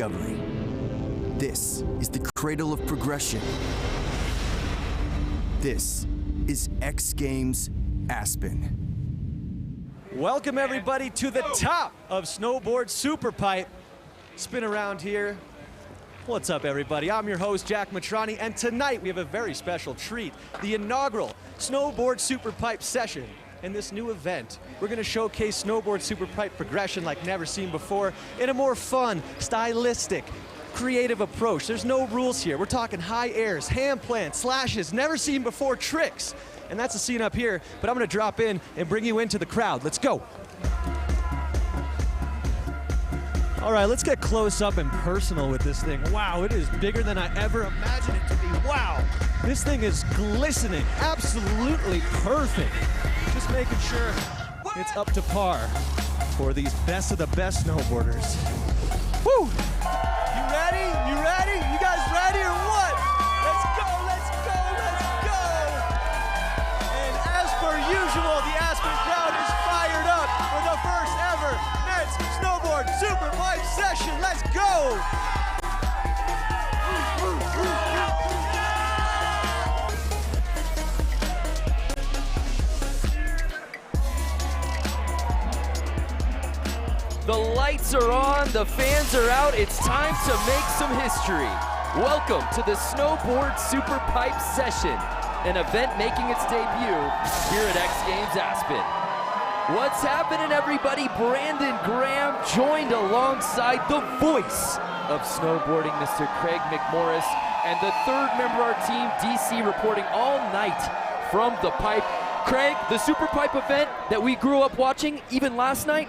discovery. This is the cradle of progression. This is X Games Aspen. Welcome everybody to the top of Snowboard SuperPipe. Spin around here. What's up everybody? I'm your host Jack Matrani, and tonight we have a very special treat. The inaugural Snowboard SuperPipe session. In this new event, we're going to showcase Snowboard SuperPipe progression like never seen before in a more fun, stylistic, creative approach. There's no rules here. We're talking high airs, hand plants, slashes, never seen before tricks. And that's the scene up here, but I'm going to drop in and bring you into the crowd. Let's go. All right, let's get close up and personal with this thing. Wow, it is bigger than I ever imagined it to be. Wow, this thing is glistening, absolutely perfect. Just making sure it's up to par for these best of the best snowboarders. Woo! You ready? You ready? You guys ready or what? Let's go, let's go, let's go! And as per usual, the Aspen crowd is fired up for the first ever men's Snowboard SuperPipe session. Let's go! The lights are on, the fans are out, it's time to make some history. Welcome to the Snowboard SuperPipe session, an event making its debut here at X Games Aspen. What's happening everybody? Brandon Graham joined alongside the voice of snowboarding, Mr. Craig McMorris, and the third member of our team, DC, reporting all night from the pipe. Craig, the SuperPipe event that we grew up watching even last night,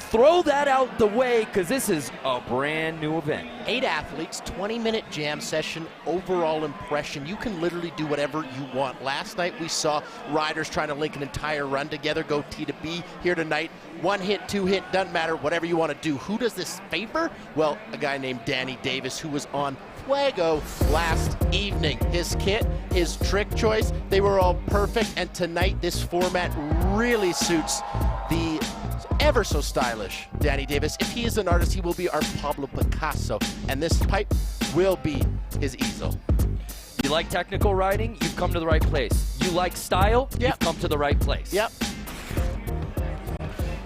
throw that out the way, because this is a brand new event. 8 athletes, 20-minute jam session, overall impression. You can literally do whatever you want. Last night we saw riders trying to link an entire run together, go T to B. Here tonight, 1 hit, 2 hit, doesn't matter, whatever you want to do. Who does this favor? Well, a guy named Dani Davis, who was on Fuego last evening. His kit, his trick choice, they were all perfect, and tonight this format really suits the ever so stylish Dani Davis. If he is an artist, he will be our Pablo Picasso, and this pipe will be his easel. You like technical riding? You've come to the right place. You like style? Yep. You've come to the right place. Yep.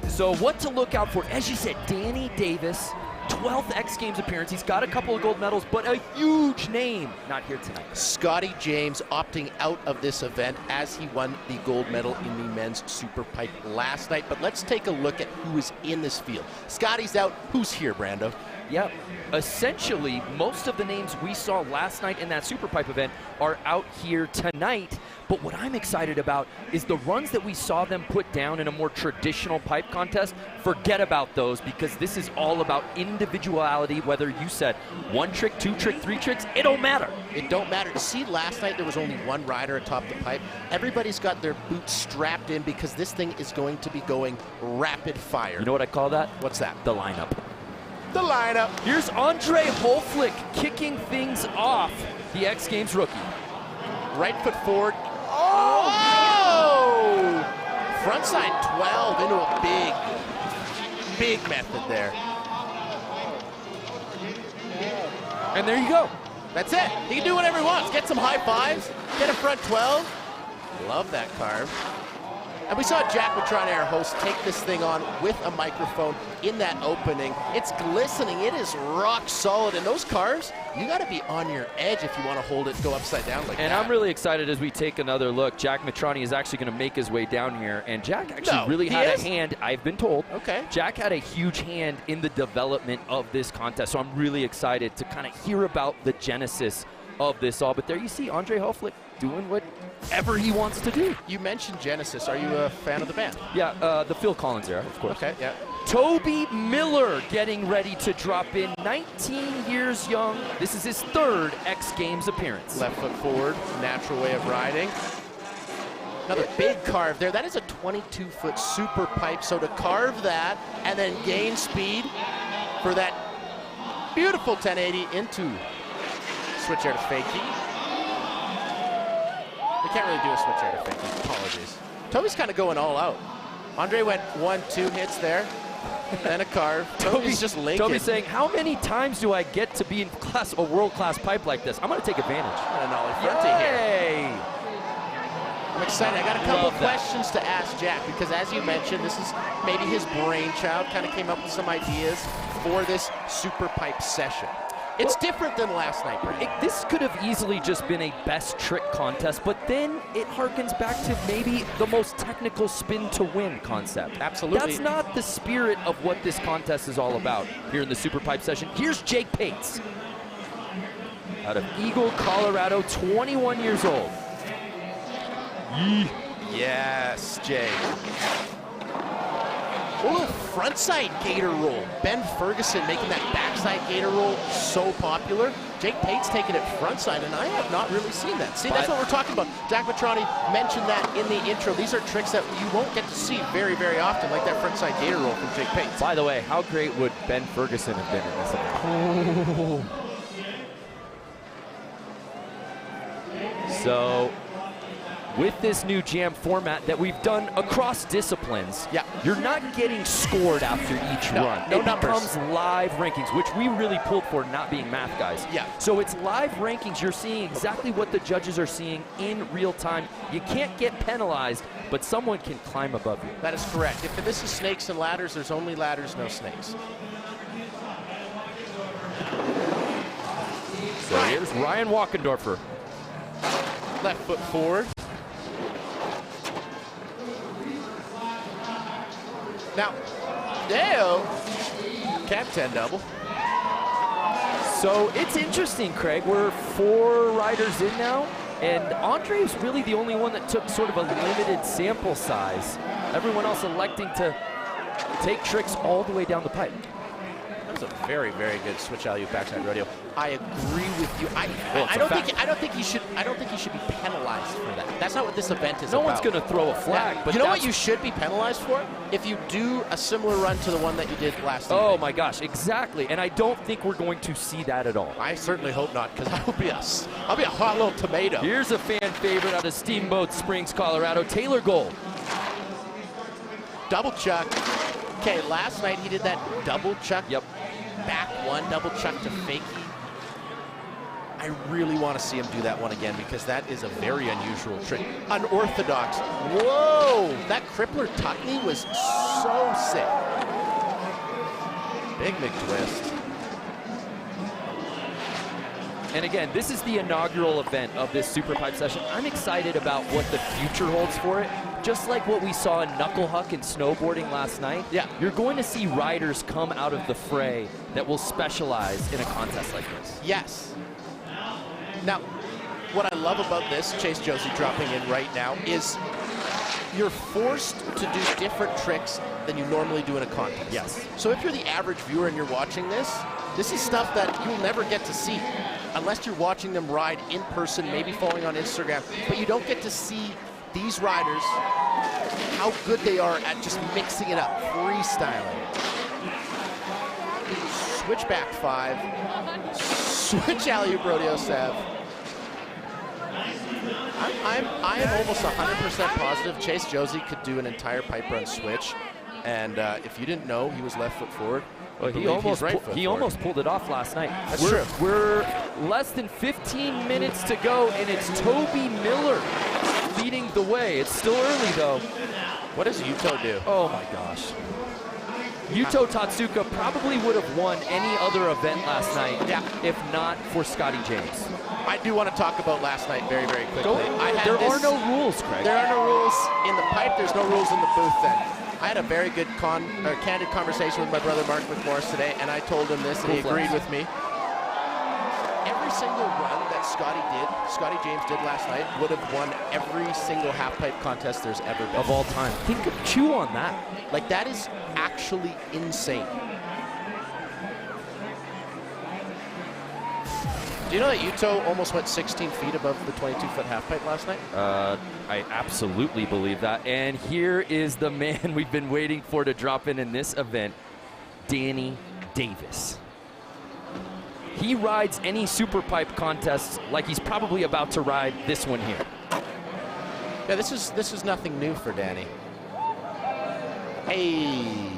So what to look out for? As you said, Dani Davis, 12th X Games appearance. He's got a couple of gold medals, but a huge name not here tonight. Scotty James opting out of this event as he won the gold medal in the men's SuperPipe last night. But let's take a look at who is in this field. Scotty's out. Who's here, Brando? Yep. Essentially, most of the names we saw last night in that SuperPipe event are out here tonight. But what I'm excited about is the runs that we saw them put down in a more traditional pipe contest. Forget about those, because this is all about individuality. Whether you said 1 trick, 2 trick, 3 tricks, it don't matter. It don't matter. See, last night there was only 1 rider atop the pipe. Everybody's got their boots strapped in, because this thing is going to be going rapid fire. You know what I call that? What's that? The lineup. The lineup. Here's Andre Holflick kicking things off, the X Games rookie. Right foot forward. Oh! Frontside 12 into a big method there. And there you go. That's it. He can do whatever he wants. Get some high fives, get a front 12. Love that carve. And we saw Jack Matrani, our host, take this thing on with a microphone in that opening. It's glistening, it is rock solid. And those carves, you gotta be on your edge if you wanna hold it, go upside down like that. And I'm really excited as we take another look. Jack Matrani is actually gonna make his way down here. And Jack actually really had a hand, I've been told. Okay. Jack had a huge hand in the development of this contest. So I'm really excited to kind of hear about the genesis of this all. But there you see Andre Holflick doing whatever he wants to do. You mentioned Genesis. Are you a fan of the band? Yeah, the Phil Collins era, of course. Okay, yeah. Toby Miller getting ready to drop in, 19 years young. This is his 3rd X Games appearance. Left foot forward, natural way of riding. Another big carve there. That is a 22-foot SuperPipe. So to carve that and then gain speed for that beautiful 1080 into switch air to fakie. We can't really do a switch air to fakie. Apologies. Toby's kind of going all out. Andre went 1, 2 hits there. And a carve. Toby's just linking. Toby's saying, how many times do I get to be in a world-class pipe like this? I'm going to take advantage. And an ollie fronty here. Yay! I'm excited. I got a couple questions to ask Jack because, as you mentioned, this is maybe his brainchild. Kind of came up with some ideas for this super pipe session. It's different than last night, Brandon. This could have easily just been a best trick contest, but then it harkens back to maybe the most technical spin to win concept. Absolutely. That's not the spirit of what this contest is all about here in the super pipe session. Here's Jake Pates out of Eagle, Colorado, 21 years old. Yes, Jake. A little frontside gator roll. Ben Ferguson making that backside gator roll so popular. Jake Pate's taking it frontside, and I have not really seen that. See, that's what we're talking about. Jack Matrani mentioned that in the intro. These are tricks that you won't get to see very, very often, like that frontside gator roll from Jake Pates. By the way, how great would Ben Ferguson have been in this event? So, with this new jam format that we've done across disciplines, you're not getting scored after each run. No it numbers. becomes live rankings, which we really pulled for, not being math guys. So it's live rankings. You're seeing exactly what the judges are seeing in real time. You can't get penalized, but someone can climb above you. That is correct. If this is snakes and ladders, there's only ladders, no snakes. So here's Ryan Walkendorfer. Left foot forward. Now, Dale, cap 10 double. So it's interesting, Craig. We're 4 riders in now, and Andre is really the only one that took sort of a limited sample size. Everyone else electing to take tricks all the way down the pipe. That was a very, very good switch alley-oop backside rodeo. I agree with you. I don't think he should be penalized for that. That's not what this event is about. No one's going to throw a flag. Yeah, but you know what you should be penalized for? If you do a similar run to the one that you did last evening. Oh my gosh, exactly. And I don't think we're going to see that at all. I certainly hope not, because I'll be a hot little tomato. Here's a fan favorite out of Steamboat Springs, Colorado, Taylor Gold. Double chuck. Okay, last night he did that double chuck. Yep. Back one, double chuck to fakie. I really want to see him do that one again because that is a very unusual trick. Unorthodox. Whoa! That crippler tuck knee was so sick. Big McTwist. And again, this is the inaugural event of this Super Pipe session. I'm excited about what the future holds for it. Just like what we saw in Knuckle Huck and snowboarding last night, you're going to see riders come out of the fray that will specialize in a contest like this. Yes. Now, what I love about this, Chase Josey dropping in right now, is you're forced to do different tricks than you normally do in a contest. Yes. So if you're the average viewer and you're watching this is stuff that you'll never get to see unless you're watching them ride in person, maybe following on Instagram, but you don't get to see these riders, how good they are at just mixing it up, freestyling. Switch back 5, switch alley-oop rodeo 7. I am almost 100% positive Chase Josey could do an entire pipe run switch, and if you didn't know, he was left foot forward. Well, he almost pulled it off last night. That's true. We're less than 15 minutes to go, and it's Toby Miller leading the way. It's still early, though. What does Yuto do? Oh, my gosh. Yuto Tatsuka probably would have won any other event last night if not for Scotty James. I do want to talk about last night very, very quickly. There are no rules, Craig. There are no rules in the pipe. There's no rules in the booth then. I had a very good candid conversation with my brother Mark McMorris today, and I told him this, and he agreed with me. Every single run that Scotty James did last night, would have won every single half-pipe contest there's ever been. Of all time. Chew on that. Like, that is actually insane. Do you know that Yuto almost went 16 feet above the 22-foot half-pipe last night? I absolutely believe that. And here is the man we've been waiting for to drop in this event, Dani Davis. He rides any super pipe contest like he's probably about to ride this one here. Yeah, this is nothing new for Dani. Hey.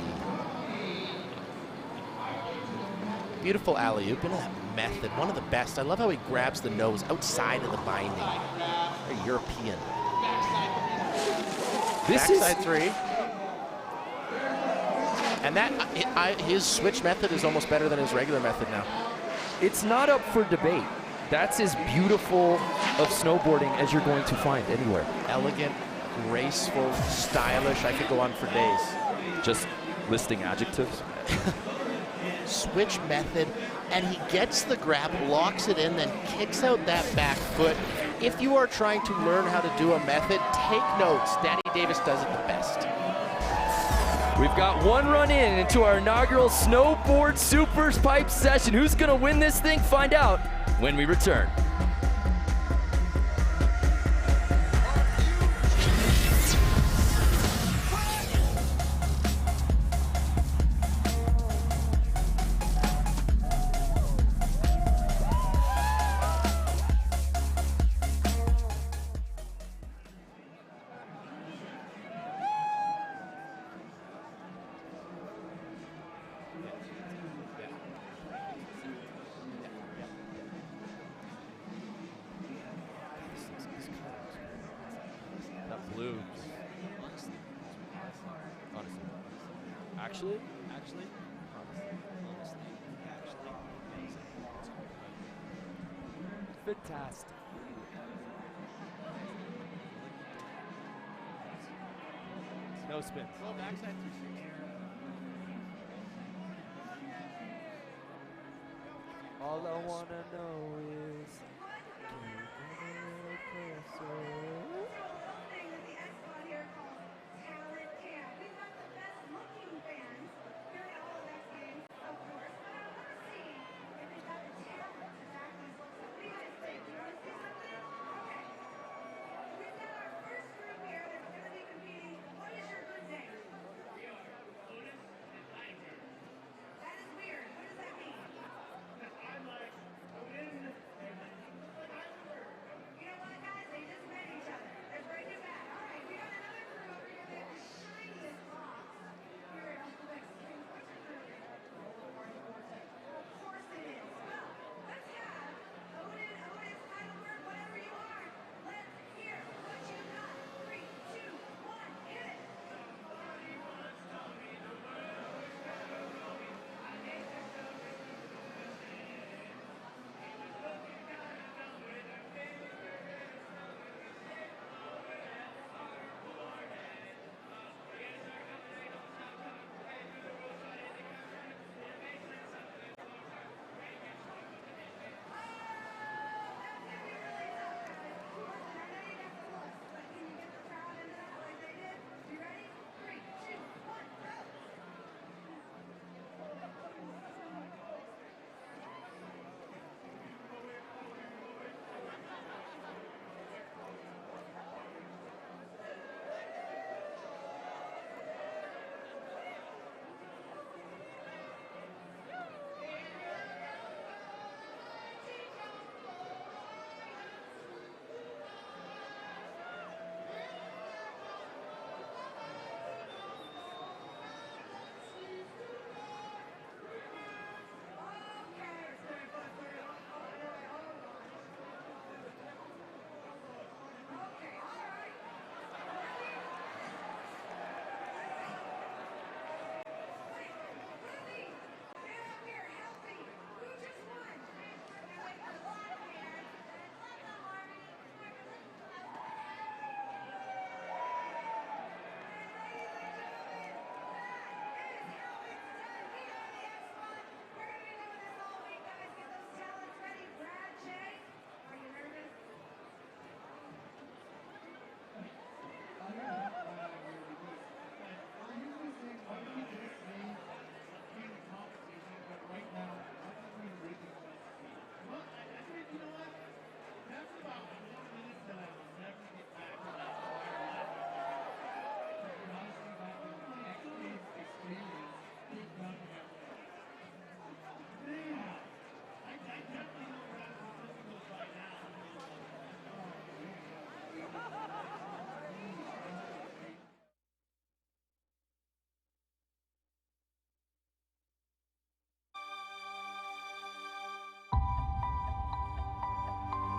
Beautiful alley-oop. Look at that method. One of the best. I love how he grabs the nose outside of the binding. Very European. This Backside is 3. And that his switch method is almost better than his regular method now. It's not up for debate. That's as beautiful of snowboarding as you're going to find anywhere. Elegant, graceful, stylish. I could go on for days. Just listing adjectives. Switch method, and he gets the grab, locks it in, then kicks out that back foot. If you are trying to learn how to do a method, take notes. Dani Davis does it the best. We've got one run into our inaugural Snowboard SuperPipe session. Who's gonna win this thing? Find out when we return. Blue. Honestly. Actually? Fantastic. No spins. All I wanna know is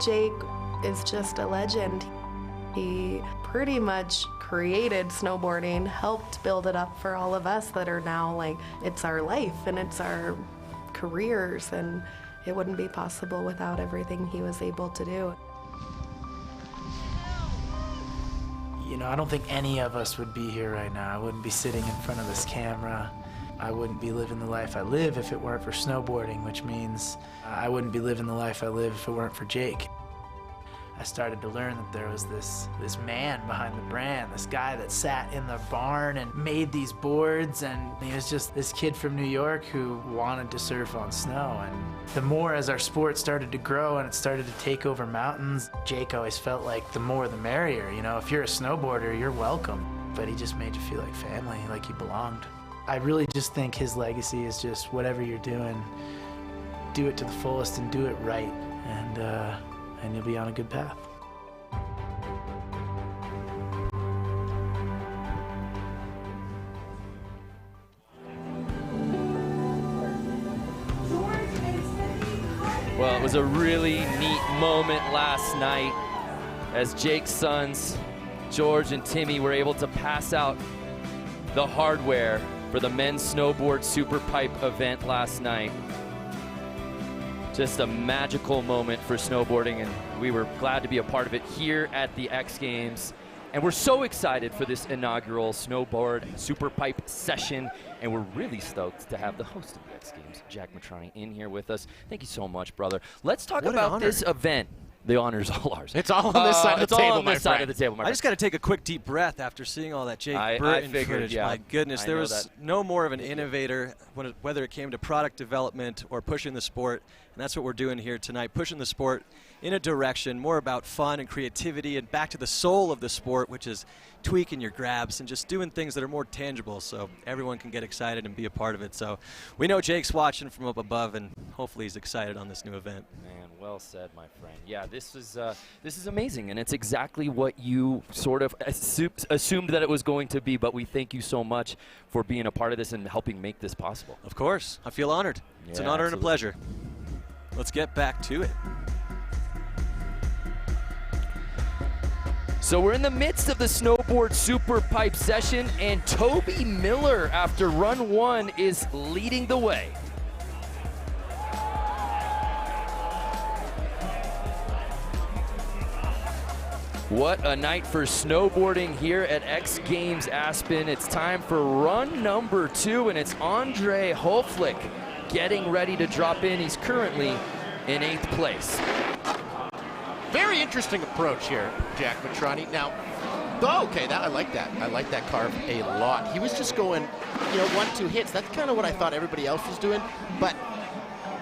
Jake is just a legend. He pretty much created snowboarding, helped build it up for all of us that are now like, it's our life and it's our careers, and it wouldn't be possible without everything he was able to do. You know, I don't think any of us would be here right now. I wouldn't be sitting in front of this camera. I wouldn't be living the life I live if it weren't for snowboarding, which means I wouldn't be living the life I live if it weren't for Jake. I started to learn that there was this man behind the brand, this guy that sat in the barn and made these boards, and he was just this kid from New York who wanted to surf on snow. And the more as our sport started to grow and it started to take over mountains, Jake always felt like the more the merrier. You know, if you're a snowboarder, you're welcome. But he just made you feel like family, like you belonged. I really just think his legacy is just whatever you're doing, do it to the fullest and do it right, and you'll be on a good path. Well, it was a really neat moment last night as Jake's sons, George and Timmy, were able to pass out the hardware for the men's Snowboard SuperPipe event last night. Just a magical moment for snowboarding, and we were glad to be a part of it here at the X Games. And we're so excited for this inaugural Snowboard SuperPipe session, and we're really stoked to have the host of the X Games, Jack Matrani, in here with us. Thank you so much, brother. Let's talk about this event. The honor's all ours. It's all on this side of the table, my friend. I just got to take a quick deep breath after seeing all that Jake Burton footage. Yeah, my goodness, there was no more of an innovator, whether it came to product development or pushing the sport, and that's what we're doing here tonight, pushing the sport in a direction more about fun and creativity and back to the soul of the sport, which is tweaking your grabs and just doing things that are more tangible so everyone can get excited and be a part of it. So we know Jake's watching from up above, and hopefully he's excited on this new event. Man, well said, my friend. Yeah, this is amazing, and it's exactly what you sort of assumed that it was going to be, but we thank you so much for being a part of this and helping make this possible. Of course. I feel honored. It's an honor and a pleasure. Let's get back to it. So we're in the midst of the Snowboard SuperPipe session, and Toby Miller, after run one, is leading the way. What a night for snowboarding here at X Games Aspen. It's time for run number 2, and it's Andre Hoflick getting ready to drop in. He's currently in 8th place. Very interesting approach here, Jack Matrani. Now, okay, I like that. I like that carve a lot. He was just going, 1-2 hits. That's kind of what I thought everybody else was doing. But,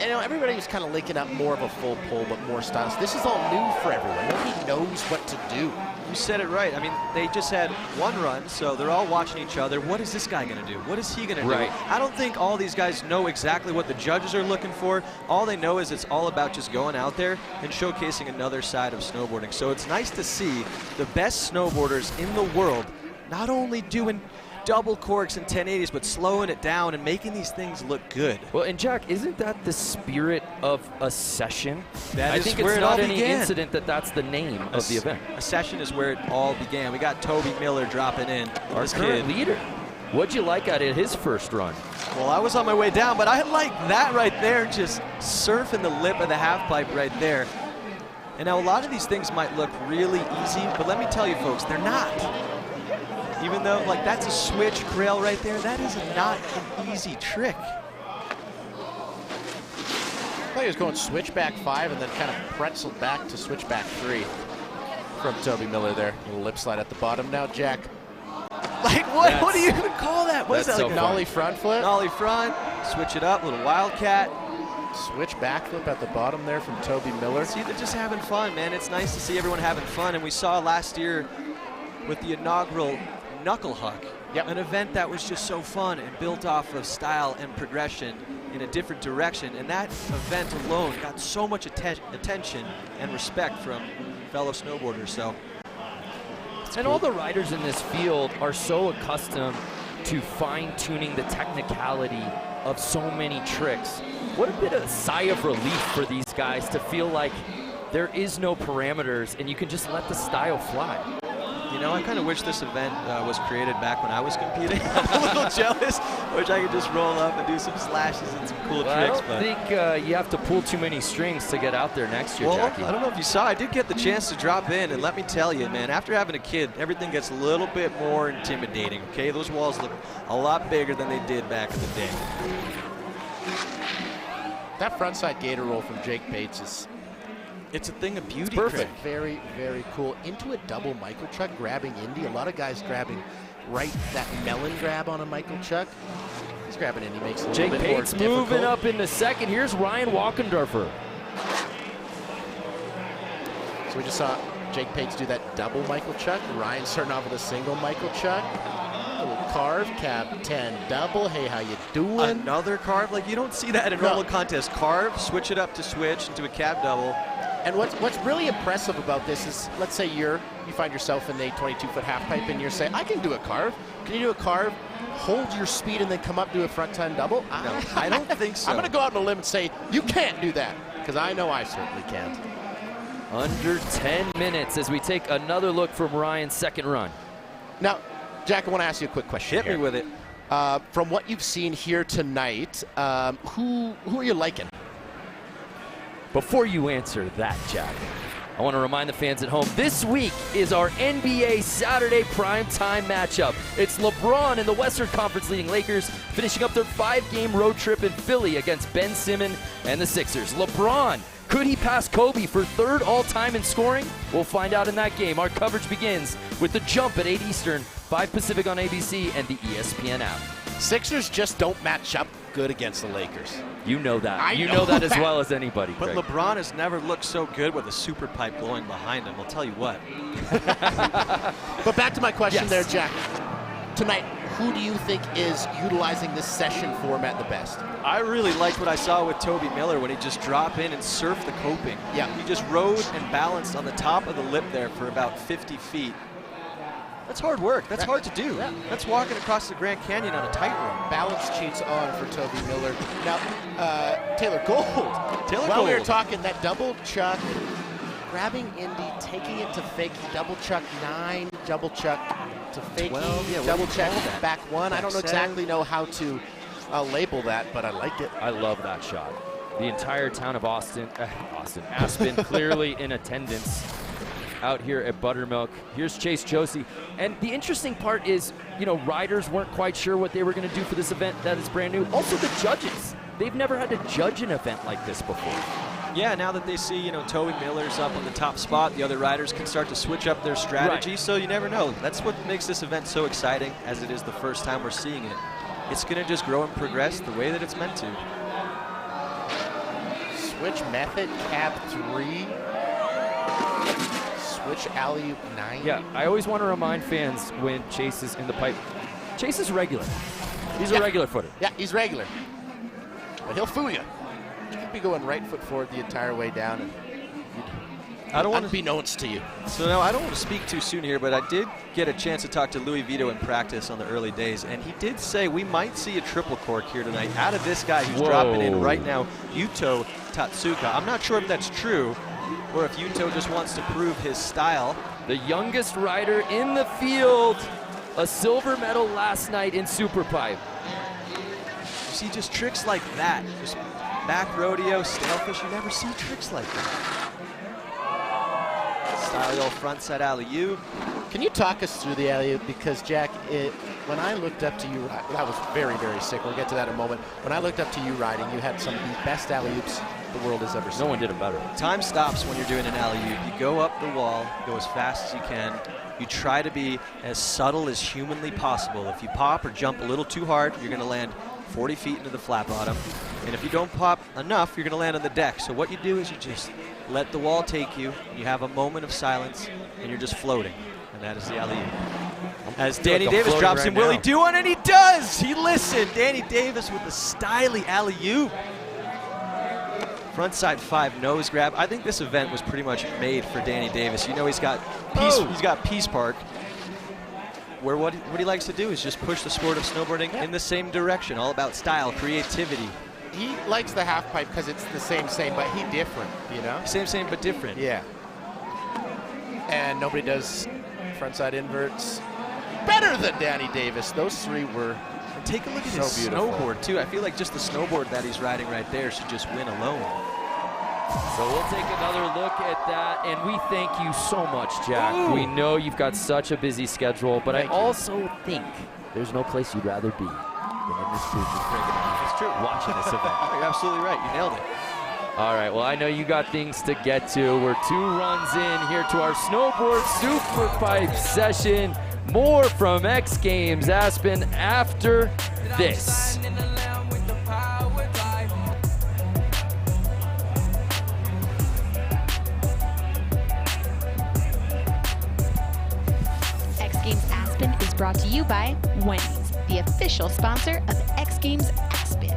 everybody was kind of linking up more of a full pull, but more styles. This is all new for everyone. Nobody knows what to do. You said it right. I mean, they just had one run, so they're all watching each other. What is this guy going to do? What is he going to do? I don't think all these guys know exactly what the judges are looking for. All they know is it's all about just going out there and showcasing another side of snowboarding. So it's nice to see the best snowboarders in the world not only doing double corks and 1080s, but slowing it down and making these things look good. Well, and Jack, isn't that the spirit of a session? I think it's not any incident that's the name of the event. A session is where it all began. We got Toby Miller dropping in. Our current leader. What'd you like out of his first run? Well, I was on my way down, but I like that right there, just surfing the lip of the half pipe right there. And now a lot of these things might look really easy, but let me tell you folks, they're not. Even though, that's a switch trail right there, that is not an easy trick. I thought he was going switchback 5 and then kind of pretzeled back to switchback 3 from Toby Miller there. A little lip slide at the bottom. Now, Jack. What do you even call that? What is that? So nollie front flip? Nollie front, switch it up, little wildcat. Switch backflip at the bottom there from Toby Miller. See, they're just having fun, man. It's nice to see everyone having fun, and we saw last year with the inaugural Knuckle Huck, an event that was just so fun and built off of style and progression in a different direction, and that event alone got so much attention and respect from fellow snowboarders. So, and all the riders in this field are so accustomed to fine-tuning the technicality of so many tricks. What a bit of a sigh of relief for these guys to feel like there is no parameters, and you can just let the style fly. You know, I kind of wish this event was created back when I was competing. I'm a little jealous. I wish I could just roll up and do some slashes and some cool tricks. I don't think you have to pull too many strings to get out there next year, Jackie. I don't know if you saw, I did get the chance to drop in, and let me tell you, man, after having a kid, everything gets a little bit more intimidating, okay? Those walls look a lot bigger than they did back in the day. That frontside gator roll from Jake Bates is... It's a thing of beauty. It's perfect. Very, very cool. Into a double Michael Chuck, grabbing Indy. A lot of guys grabbing right, that melon grab on a Michael Chuck. He's grabbing Indy, makes it a little bit more difficult. Jake Bates moving up in the second. Here's Ryan Walkendorfer. So we just saw Jake Bates do that double Michael Chuck. Ryan starting off with a single Michael Chuck. A little carve, cab 10 double. Hey, how you doing? Another carve? Like, you don't see that in a normal contest. Carve, switch it up to switch into a cab double. And what's really impressive about this is, let's say you find yourself in a 22-foot half pipe and you're saying, I can do a carve. Can you do a carve, hold your speed, and then come up to a front time double? No, I don't think so. I'm going to go out on a limb and say, you can't do that, because I know I certainly can't. Under 10 minutes as we take another look from Ryan's second run. Now, Jack, I want to ask you a quick question. Hit me with it. From what you've seen here tonight, who are you liking? Before you answer that, Jack, I want to remind the fans at home, this week is our NBA Saturday primetime matchup. It's LeBron and the Western Conference leading Lakers finishing up their 5-game road trip in Philly against Ben Simmons and the Sixers. LeBron, could he pass Kobe for 3rd all-time in scoring? We'll find out in that game. Our coverage begins with the jump at 8 Eastern, 5 Pacific on ABC and the ESPN app. Sixers just don't match up good against the Lakers. You know that. You know that as well as anybody, But Craig. LeBron has never looked so good with a super pipe going behind him. I'll tell you what. But back to my question Yes. there, Jack. Tonight, who do you think is utilizing this session format the best? I really liked what I saw with Toby Miller when he just dropped in and surfed the coping. Yeah. He just rode and balanced on the top of the lip there for about 50 feet. That's hard work. That's hard to do. Yeah. That's walking across the Grand Canyon on a tightrope. Balance cheats on for Toby Miller. Now, Taylor Gold. While we were talking, that double chuck, grabbing Indy, taking it to fake, double chuck 9, double chuck to fake, 12, yeah, double check that? back 1. I don't know 7. exactly know how to label that, but I like it. I love that shot. The entire town of Aspen clearly in attendance out here at Buttermilk. Here's Chase Josey. And the interesting part is, you know, riders weren't quite sure what they were going to do for this event that is brand new. Also the judges. They've never had to judge an event like this before. Yeah, now that they see, you know, Toby Miller's up on the top spot, the other riders can start to switch up their strategy, so you never know. That's what makes this event so exciting, as it is the first time we're seeing it. It's going to just grow and progress the way that it's meant to. Switch method, cab 3. Switch alley-oop 9. Yeah, I always want to remind fans when Chase is in the pipe. Chase is regular. He's a regular footer. Yeah, he's regular. But he'll fool you. You could be going right foot forward the entire way down, and I don't want to unbeknownst to you. So now I don't want to speak too soon here, but I did get a chance to talk to Louis Vito in practice on the early days, and he did say we might see a triple cork here tonight out of this guy who's dropping in right now, Yuto Tatsuka. I'm not sure if that's true, or if Yuto just wants to prove his style. The youngest rider in the field, a silver medal last night in SuperPipe. You see just tricks like that, just back rodeo, stalefish, you never see tricks like that. Style frontside alley-oop. Can you talk us through the alley-oop? Because, Jack, when I looked up to you, I was very, very sick. We'll get to that in a moment. When I looked up to you riding, you had some of the best alley-oops the world has ever seen. No one did it better. Time stops when you're doing an alley-oop. You go up the wall, go as fast as you can. You try to be as subtle as humanly possible. If you pop or jump a little too hard, you're going to land 40 feet into the flat bottom. And if you don't pop enough, you're going to land on the deck. So what you do is you just let the wall take you. You have a moment of silence, and you're just floating. And that is the alley-oop. As Dani Davis drops in, will he do one? And he does! He listened. Dani Davis with the styly alley-oop. Frontside 5 nose grab. I think this event was pretty much made for Dani Davis. You know he's got Peace Park, where what he likes to do is just push the sport of snowboarding in the same direction, all about style, creativity. he likes the half pipe because it's the same, but he different, you know? Same, but different. Yeah. And nobody does frontside inverts better than Dani Davis. Those three were And take a look at so his beautiful. snowboard, too. I feel like just the snowboard that he's riding right there should just win alone. So we'll take another look at that, and we thank you so much, Jack. Ooh. We know you've got such a busy schedule, but Thank I you. also think there's no place you'd rather be than in this booth with Craig and I. It's true. Watching this event. You're absolutely right. You nailed it. All right, well, I know you got things to get to. We're 2 runs in here to our Snowboard SuperPipe session. More from X Games Aspen after this. X Games Aspen is brought to you by Wendy's, the official sponsor of X Games Aspen.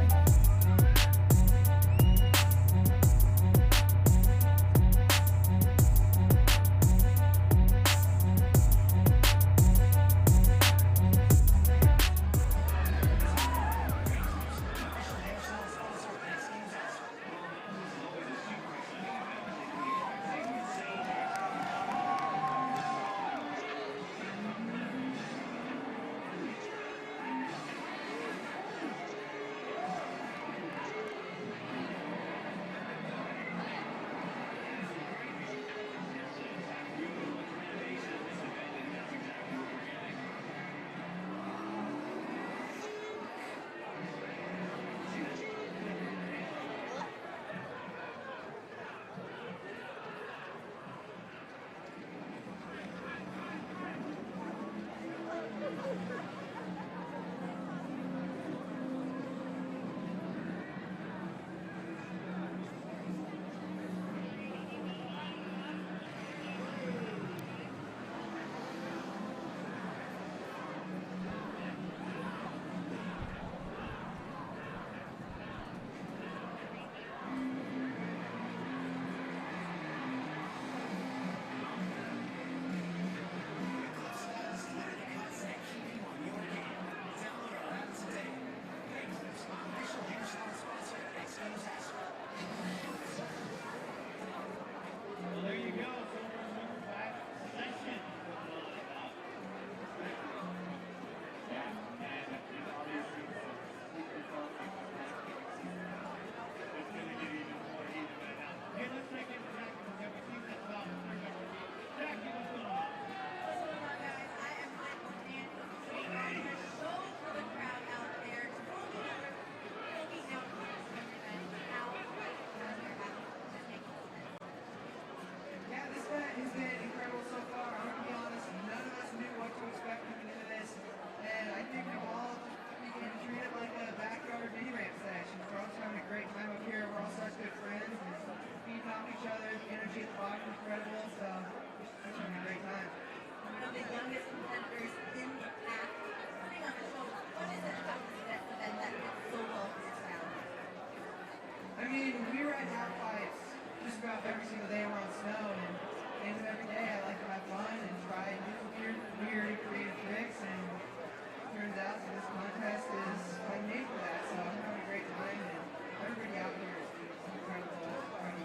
Every single day we're on snow, and at the end of every day I like to have fun and try new weird and creative tricks, and it turns out that this contest is made for that, so I'm having a great time, and everybody out here is doing some incredible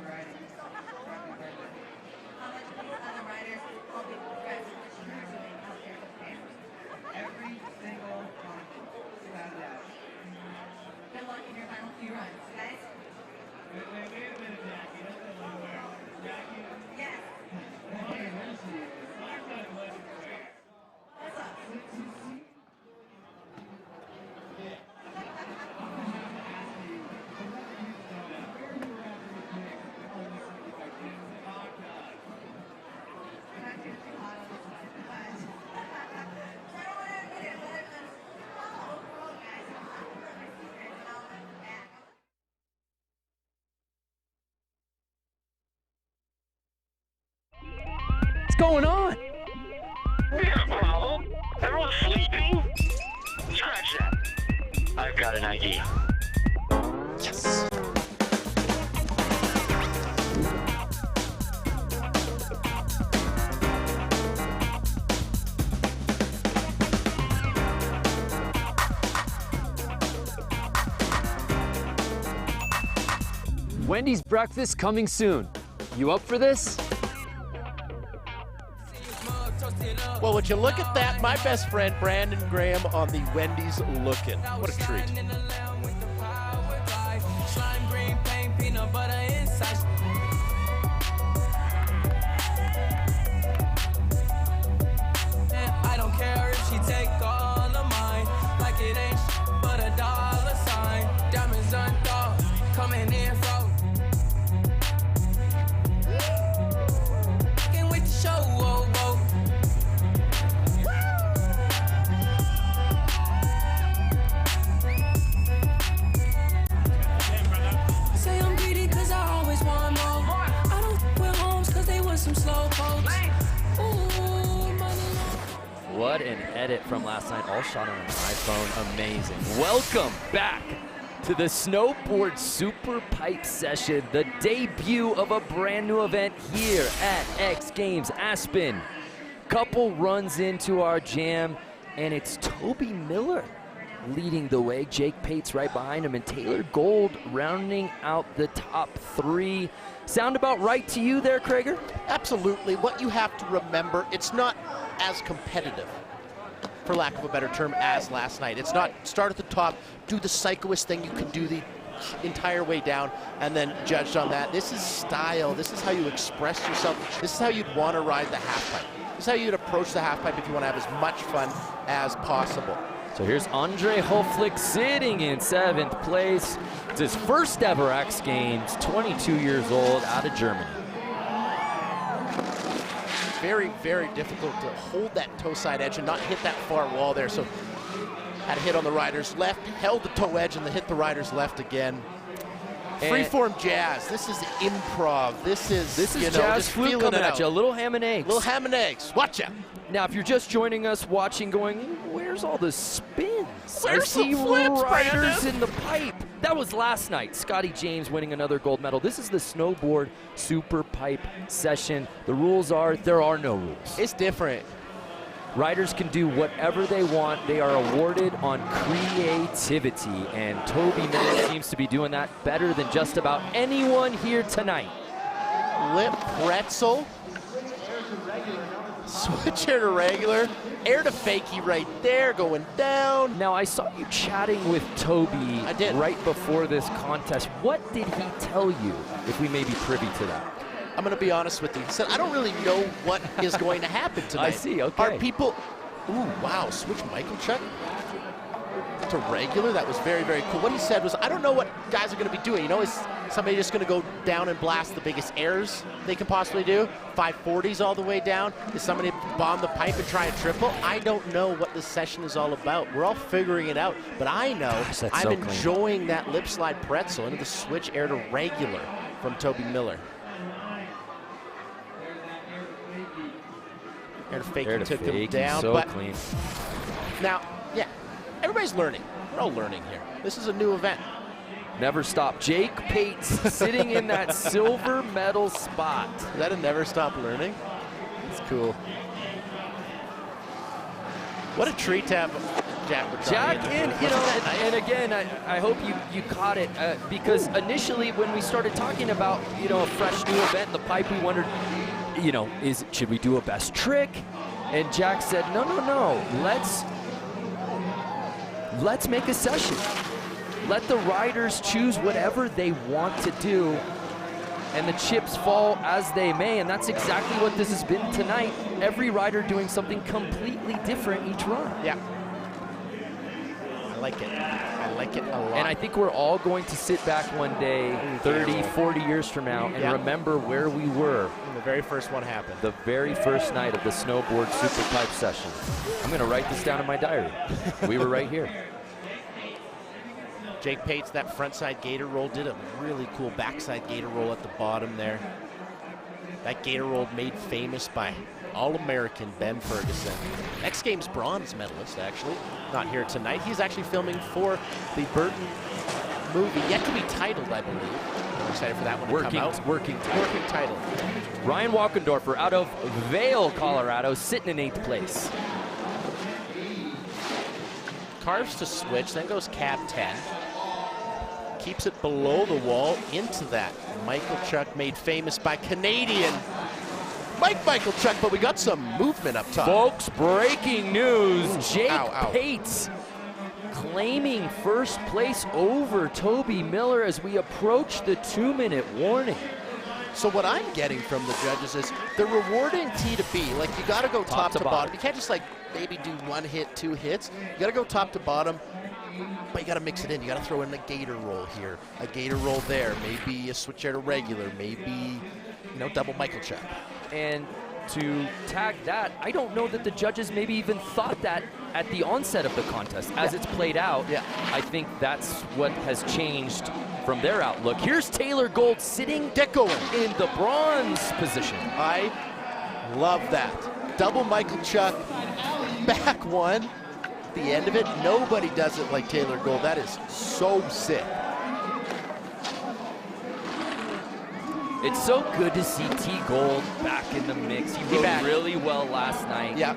riding. How much of these other riders help you progress what you're doing out there with fans? Every single one, without a doubt. Good luck in your final few runs, guys. Wait a minute, Jackie. That's the one where Jackie. Yes. Hey, let's see. What's up? What's going on? We got a problem. Everyone's sleeping? Scratch that. I've got an idea. Yes. Wendy's breakfast coming soon. You up for this? Well, would you look at that? My best friend, Brandon Graham, on the Wendy's Lookin'. What a treat. I don't care if she take all of mine, like it ain't but a dollar sign. Diamonds unthought, coming in from. Can't wait to show, whoa, whoa. Say I'm greedy cause I always want more. I don't with homes cause they want some slow pokes. Ooh, money. What an edit from last night, all shot on an iPhone, amazing. Welcome back to the Snowboard SuperPipe session, the debut of a brand new event here at X Games Aspen. Couple runs into our jam, and it's Toby Miller leading the way. Jake Pate's right behind him, and Taylor Gold rounding out the top three. Sound about right to you there, Krager? Absolutely. What you have to remember, it's not as competitive, for lack of a better term, as last night. It's not start at the top, do the psychoist thing you can do the entire way down, and then judged on that. This is style. This is how you express yourself. This is how you'd want to ride the halfpipe. This is how you'd approach the halfpipe if you want to have as much fun as possible. So here's Andre Hoflick sitting in 7th place. It's his first ever X Games, 22 years old, out of Germany. Very, very difficult to hold that toe side edge and not hit that far wall there. So had a hit on the rider's left, held the toe edge, and then hit the rider's left again. Freeform jazz. This is improv. This is jazz just fluke coming at you. A little ham and eggs. Little ham and eggs. Watch out. Now, if you're just joining us, watching, going, where's all the spins? Where's I see the flips, riders Brandon? in the pipe. That was last night. Scotty James winning another gold medal. This is the Snowboard SuperPipe session. The rules are, there are no rules. It's different. Riders can do whatever they want. They are awarded on creativity, and Toby Miller seems to be doing that better than just about anyone here tonight. Lip pretzel. Switch air to regular. Air to fakie right there, going down. Now, I saw you chatting with Toby I did. right before this contest. What did he tell you, if we may be privy to that? I'm going to be honest with you. He said, I don't really know what is going to happen tonight. I see, okay. Are people, ooh, wow, switch Michael check to regular. That was very, very cool. What he said was, I don't know what guys are going to be doing. You know, is somebody just going to go down and blast the biggest airs they can possibly do? 540s all the way down? Is somebody bomb the pipe and try a triple? I don't know what this session is all about. We're all figuring it out. But I know I'm enjoying that lip slide pretzel into the switch air to regular from Toby Miller. Air to fake took him down, so but clean. Now, yeah, everybody's learning. We're all learning here. This is a new event. Never stop. Jake Pates sitting in that silver medal spot. Is that a never stop learning? It's cool. What a treat to have Jack in, you know, and again, I hope you caught it because initially when we started talking about, you know, a fresh new event in the pipe, we wondered, you know, should we do a best trick? And Jack said, no, let's make a session. Let the riders choose whatever they want to do, and the chips fall as they may, and that's exactly what this has been tonight. Every rider doing something completely different each run. Yeah. I like it. I like it a lot. And I think we're all going to sit back one day, 30, 40 years from now, and remember where we were when the very first one happened. The very first night of the Snowboard SuperPipe session. I'm going to write this down in my diary. We were right here. Jake Pates, that frontside gator roll, did a really cool backside gator roll at the bottom there. That gator roll made famous by All-American Ben Ferguson. X Games bronze medalist, actually. Not here tonight. He's actually filming for the Burton movie, yet to be titled, I believe. I'm excited for that one to come out. Working title. Ryan Walkendorfer out of Vail, Colorado, sitting in 8th place. Carves to switch, then goes cab 10. keeps it below the wall into that. Michael Chuck, made famous by Canadian Michael Chuck, but we got some movement up top. Folks, breaking news. Jake ow. Pates claiming first place over Toby Miller as we approach the 2-minute warning. So what I'm getting from the judges is they're rewarding T to B. Like, you got to go top to bottom. You can't just like maybe do 1 hit, 2 hits. You got to go top to bottom, but you got to mix it in. You got to throw in a gator roll here, a gator roll there, maybe a switch air to regular, maybe, you know, double Michael Chuck. And to tag that, I don't know that the judges maybe even thought that at the onset of the contest. As it's played out, I think that's what has changed from their outlook. Here's Taylor Gold sitting in the bronze position. I love that. Double Michael Chuck, back one. At the end of it, nobody does it like Taylor Gold. That is so sick. It's so good to see T Gold back in the mix. He rode really well last night. Yeah.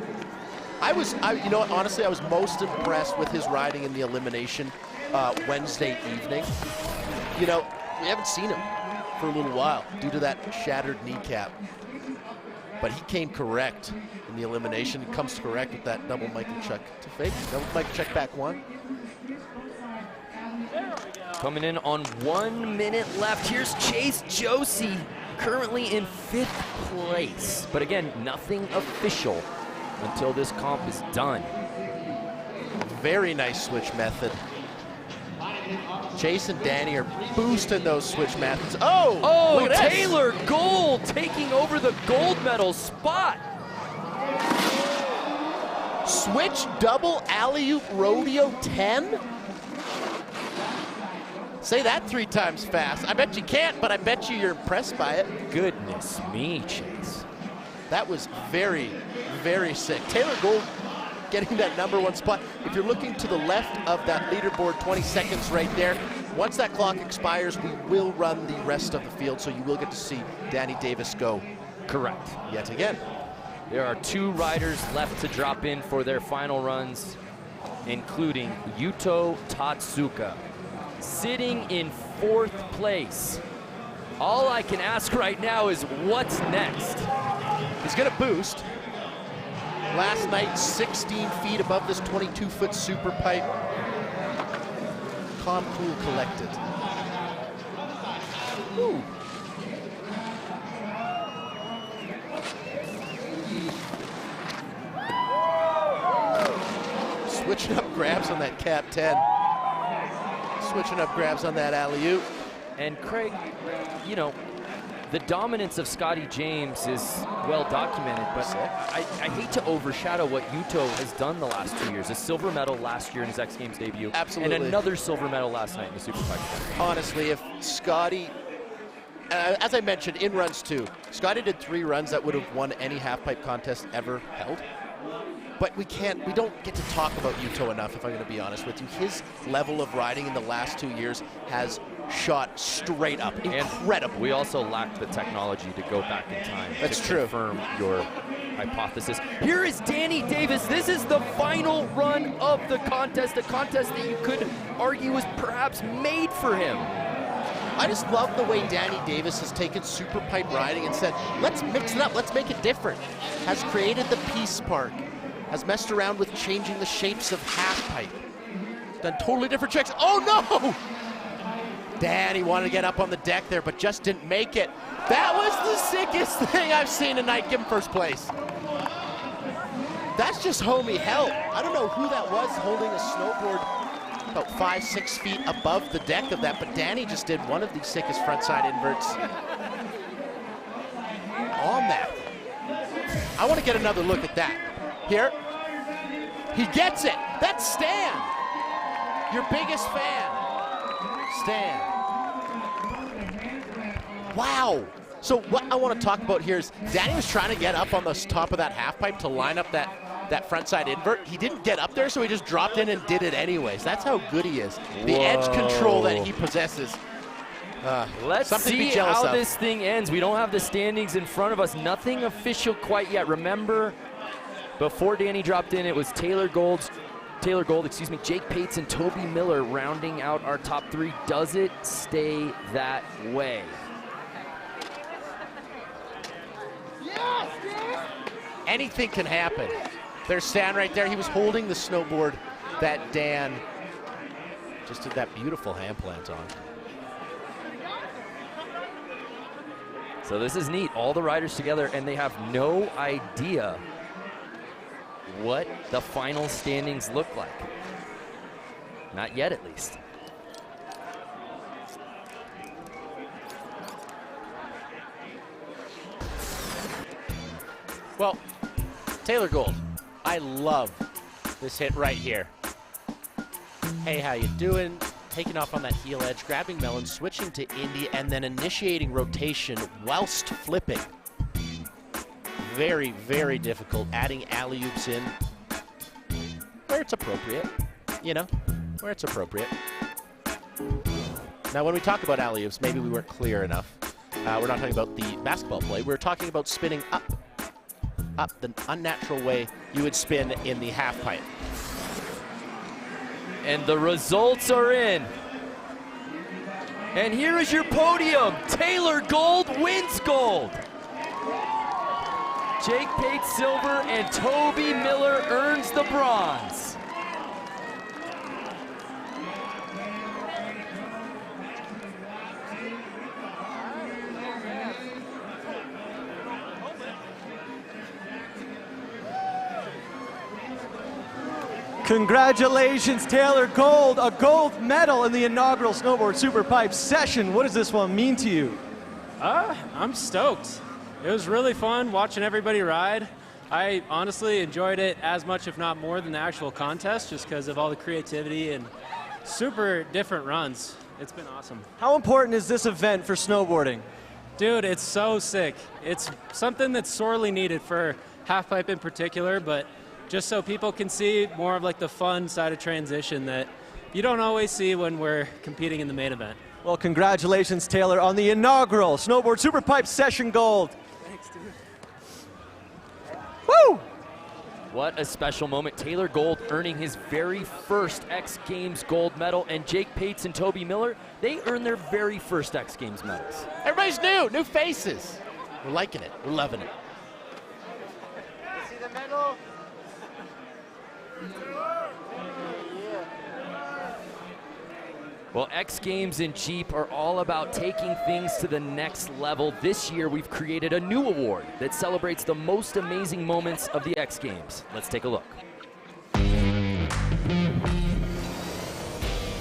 You know what, honestly, I was most impressed with his riding in the elimination Wednesday evening. You know, we haven't seen him for a little while due to that shattered kneecap. But he came correct in the elimination. He comes correct with that double Michael Chuck to fake. Double Michael Chuck back one. Coming in on 1 minute left. Here's Chase Josey, currently in 5th place. But again, nothing official until this comp is done. Very nice switch method. Chase and Dani are boosting those switch methods. Oh, look at Taylor Gold taking over the gold medal spot. Switch double alley-oop rodeo 10? Say that 3 times fast. I bet you can't, but I bet you're impressed by it. Goodness me, Chase. That was very, very sick. Taylor Gold getting that #1 spot. If you're looking to the left of that leaderboard, 20 seconds right there. Once that clock expires, we will run the rest of the field, so you will get to see Dani Davis go. Correct. Yet again. There are 2 riders left to drop in for their final runs, including Yuto Tatsuka, sitting in 4th place. All I can ask right now is what's next? He's gonna boost. Last night, 16 feet above this 22-foot super pipe. Calm, cool, collected. Ooh. Switching up grabs on that cap 10. Switching up grabs on that alley-oop. And Craig, you know, the dominance of Scotty James is well documented, but I hate to overshadow what Yuto has done the last 2 years. A silver medal last year in his X Games debut. Absolutely. And another silver medal last night in the SuperPipe. Honestly, if Scotty, as I mentioned, in runs 2, Scotty did 3 runs that would have won any half-pipe contest ever held. But we don't get to talk about Yuto enough, if I'm going to be honest with you. His level of riding in the last 2 years has shot straight up. Incredible. We also lacked the technology to go back in time to confirm your hypothesis. Here is Dani Davis. This is the final run of the contest, a contest that you could argue was perhaps made for him. I just love the way Dani Davis has taken super pipe riding and said, let's mix it up, let's make it different. Has created the Peace Park, has messed around with changing the shapes of half pipe. Done totally different tricks. Oh no! Dani wanted to get up on the deck there, but just didn't make it. That was the sickest thing I've seen tonight. Give him first place. That's just homie hell. I don't know who that was holding a snowboard about 5-6 feet above the deck of that, but Dani just did one of the sickest frontside inverts on that. I want to get another look at that. Here, he gets it. That's Stan, your biggest fan. Stan. Wow. So what I want to talk about here is Dani was trying to get up on the top of that half pipe to line up that frontside invert. He didn't get up there, so he just dropped in and did it anyways. That's how good he is. The edge control that he possesses. Let's see how this thing ends. We don't have the standings in front of us. Nothing official quite yet. Remember, before Dani dropped in, it was Taylor Gold's Taylor Gold, excuse me, Jake Pates and Toby Miller rounding out our top 3. Does it stay that way? Anything can happen. There's Stan right there. He was holding the snowboard that Dan just did that beautiful hand plant on. So this is neat. All the riders together, and they have no idea what the final standings look like. Not yet, at least. Well, Taylor Gold, I love this hit right here. Hey, how you doing? Taking off on that heel edge, grabbing melon, switching to Indy, and then initiating rotation whilst flipping. Very, very difficult. Adding alley-oops in where it's appropriate, you know, where it's appropriate. Now, when we talk about alley-oops, maybe we weren't clear enough. We're not talking about the basketball play. We're talking about spinning up the unnatural way you would spin in the half pipe. And the results are in. And here is your podium. Taylor Gold wins gold. Jake Pates silver and Toby Miller earns the bronze. Congratulations, Taylor Gold, a gold medal in the inaugural Snowboard SuperPipe session. What does this one mean to you? I'm stoked. It was really fun watching everybody ride. I honestly enjoyed it as much, if not more, than the actual contest, just because of all the creativity and super different runs. It's been awesome. How important is this event for snowboarding? Dude, it's so sick. It's something that's sorely needed for halfpipe in particular, but just so people can see more of like the fun side of transition that you don't always see when we're competing in the main event. Well, congratulations, Taylor, on the inaugural Snowboard SuperPipe session gold. Thanks, dude. Woo! What a special moment. Taylor Gold earning his very first X Games gold medal, and Jake Pates and Toby Miller, they earned their very first X Games medals. Everybody's new faces. We're liking it, we're loving it. See the medal? Well, X Games and Jeep are all about taking things to the next level. This year, we've created a new award that celebrates the most amazing moments of the X Games. Let's take a look.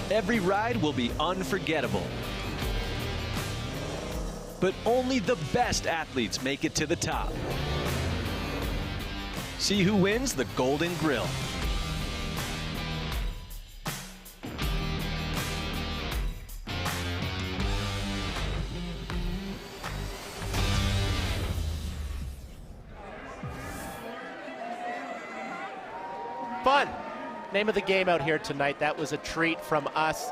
Every ride will be unforgettable. But only the best athletes make it to the top. See who wins the Golden Grill. Fun. Name of the game out here tonight. That was a treat from us.